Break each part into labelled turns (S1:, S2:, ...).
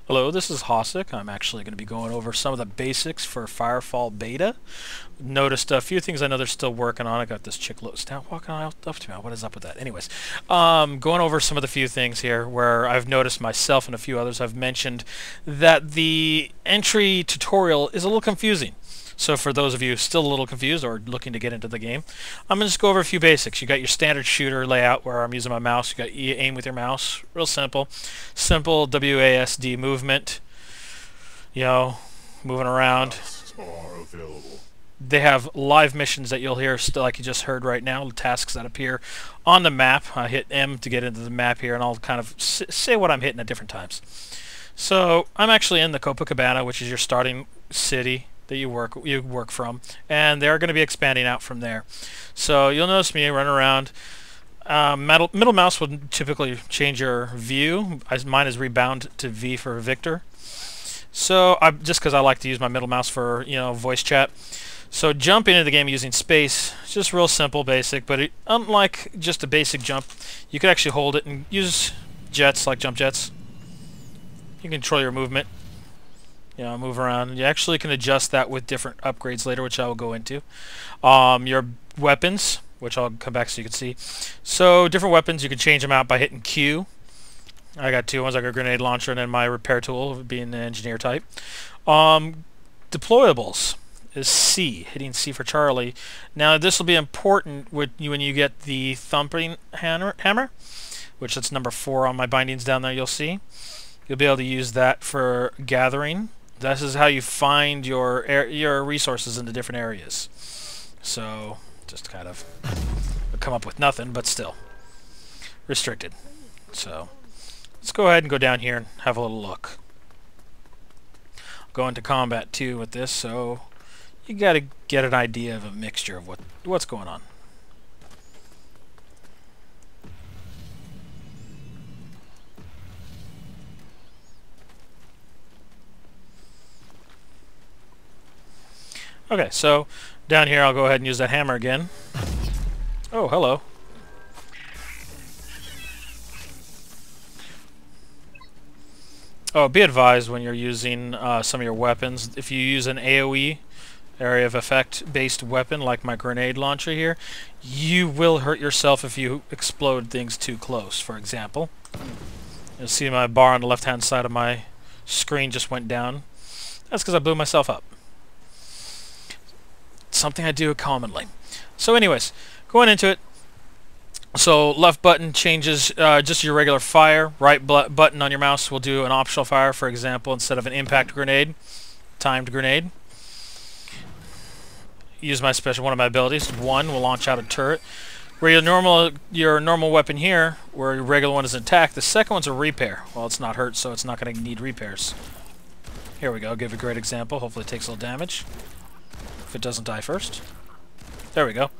S1: Hello, this is Hosic. I'm actually going to be going over some of the basics for Firefall Beta. Noticed a few things I know they're still working on. I got this chick now walking up to me. What is up with that? Anyways, going over some of the few things here where I've noticed myself and a few others have mentioned that the entry tutorial is a little confusing. So for those of you still a little confused or looking to get into the game, I'm going to just go over a few basics. You got your standard shooter layout where I'm using my mouse. You got aim with your mouse. Real simple. Simple WASD movement. You know, moving around.
S2: Are available.
S1: They have live missions that you'll hear still like you just heard right now. Tasks that appear on the map. I hit M to get into the map here and I'll kind of say what I'm hitting at different times. So I'm actually in the Copacabana, which is your starting city that you work from, and they're going to be expanding out from there. So you'll notice me run around. Middle mouse will typically change your view. Mine is rebound to V for Victor. So just because I like to use my middle mouse for voice chat. So jumping into the game using space, it's just real simple, basic. But unlike just a basic jump, you could actually hold it and use jets like jump jets. You can control your movement. Move around. You actually can adjust that with different upgrades later, which I will go into. Your weapons, which I'll come back so you can see. So different weapons, you can change them out by hitting Q. I got two ones, like a grenade launcher and then my repair tool, being the engineer type. Deployables is C, hitting C for Charlie. Now this will be important when you get the thumping hammer, which that's number 4 on my bindings down there, you'll see. You'll be able to use that for gathering. This is how you find your resources in the different areas. So, just kind of come up with nothing, but still restricted. So, let's go ahead and go down here and have a little look. Go into combat too with this, so you got to get an idea of a mixture of what's going on. Okay, so down here I'll go ahead and use that hammer again. Oh, hello. Oh, be advised when you're using some of your weapons, if you use an AoE, area of effect based weapon like my grenade launcher here, you will hurt yourself if you explode things too close. For example, you'll see my bar on the left hand side of my screen just went down. That's because I blew myself up. Something I do commonly. So anyways, going into it, so left button changes just your regular fire. Right button on your mouse will do an optional fire. For example, instead of an impact grenade, timed grenade. Use my special, one of my abilities. 1 will launch out a turret. Where your normal weapon here, where your regular one is attack, the second one's a repair. Well, it's not hurt, so it's not going to need repairs. Here we go. I'll give a great example. Hopefully it takes a little damage. If it doesn't die first. There we go.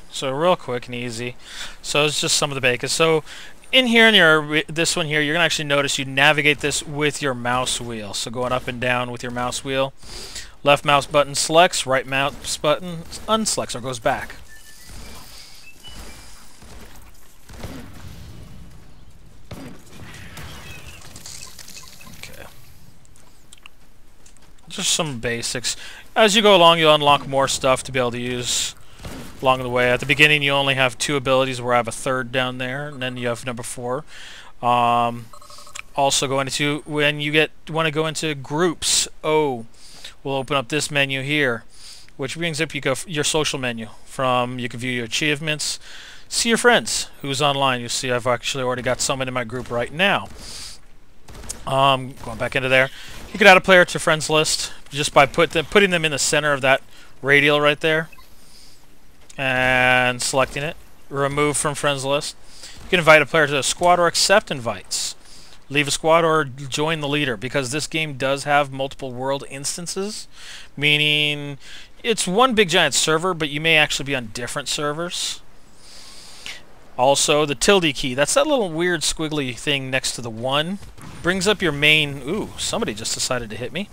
S1: So real quick and easy. So it's just some of the basics. So in here, in this one here, you're going to actually notice you navigate this with your mouse wheel. So going up and down with your mouse wheel. Left mouse button selects, right mouse button unselects or goes back. Just some basics. As you go along, you'll unlock more stuff to be able to want along the way. At the beginning, you only have 2 abilities, where I have a 3rd down there, and then you have number 4. Also, when you want to go into groups, O will open up this menu here, which brings up your social menu. You can view your achievements, see your friends who's online. You see, I've actually already got someone in my group right now. Going back into there. You can add a player to friends list just by putting them in the center of that radial right there and selecting it. Remove from friends list. You can invite a player to a squad or accept invites. Leave a squad or join the leader, because this game does have multiple world instances, meaning it's one big giant server, but you may actually be on different servers. Also, the tilde key, that's that little weird squiggly thing next to the 1. Brings up your main... Ooh, somebody just decided to hit me.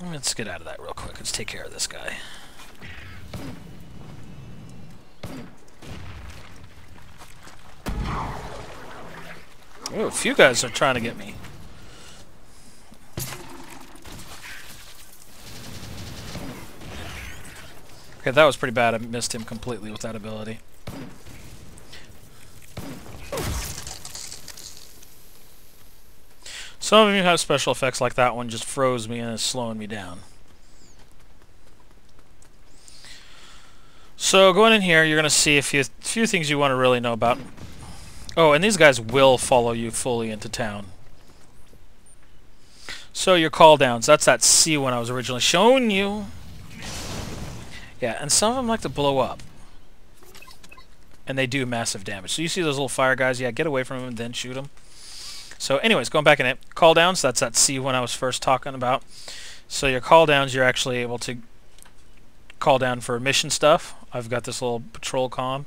S1: Let's get out of that real quick. Let's take care of this guy. Ooh, a few guys are trying to get me. Okay, that was pretty bad. I missed him completely with that ability. Some of you have special effects like that one, just froze me and is slowing me down. So going in here, you're going to see a few things you want to really know about. Oh, and these guys will follow you fully into town. So your call downs, that's that C one I was originally showing you. Yeah, and some of them like to blow up. And they do massive damage. So you see those little fire guys, yeah, get away from them and then shoot them. So anyways, going back in it, call downs, that's that C one I was first talking about. So your call downs, you're actually able to call down for mission stuff. I've got this little patrol comm.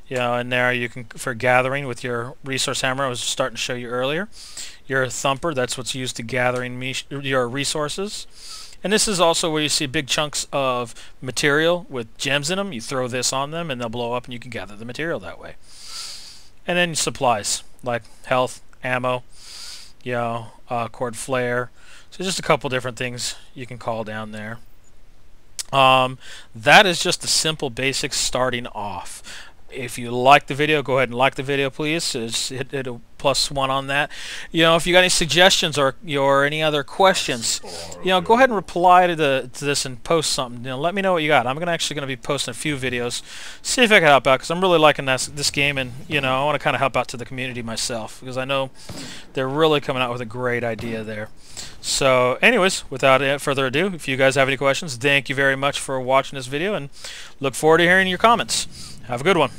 S1: You know, and there you can, for gathering with your resource hammer, I was starting to show you earlier. Your thumper, that's what's used to gathering your resources. And this is also where you see big chunks of material with gems in them. You throw this on them and they'll blow up and you can gather the material that way. And then supplies, like health, ammo, you know, cord flare. So just a couple different things you can call down there. That is just the simple basics starting off. If you like the video, go ahead and like the video, please. Just hit a +1 on that. You know, if you got any suggestions or any other questions, you know, go ahead and reply to this and post something. You know, let me know what you got. I'm actually going to be posting a few videos, see if I can help out, because I'm really liking this game, and you know, I want to kind of help out to the community myself, because I know they're really coming out with a great idea there. So, anyways, without further ado, if you guys have any questions, thank you very much for watching this video, and look forward to hearing your comments. Have a good one.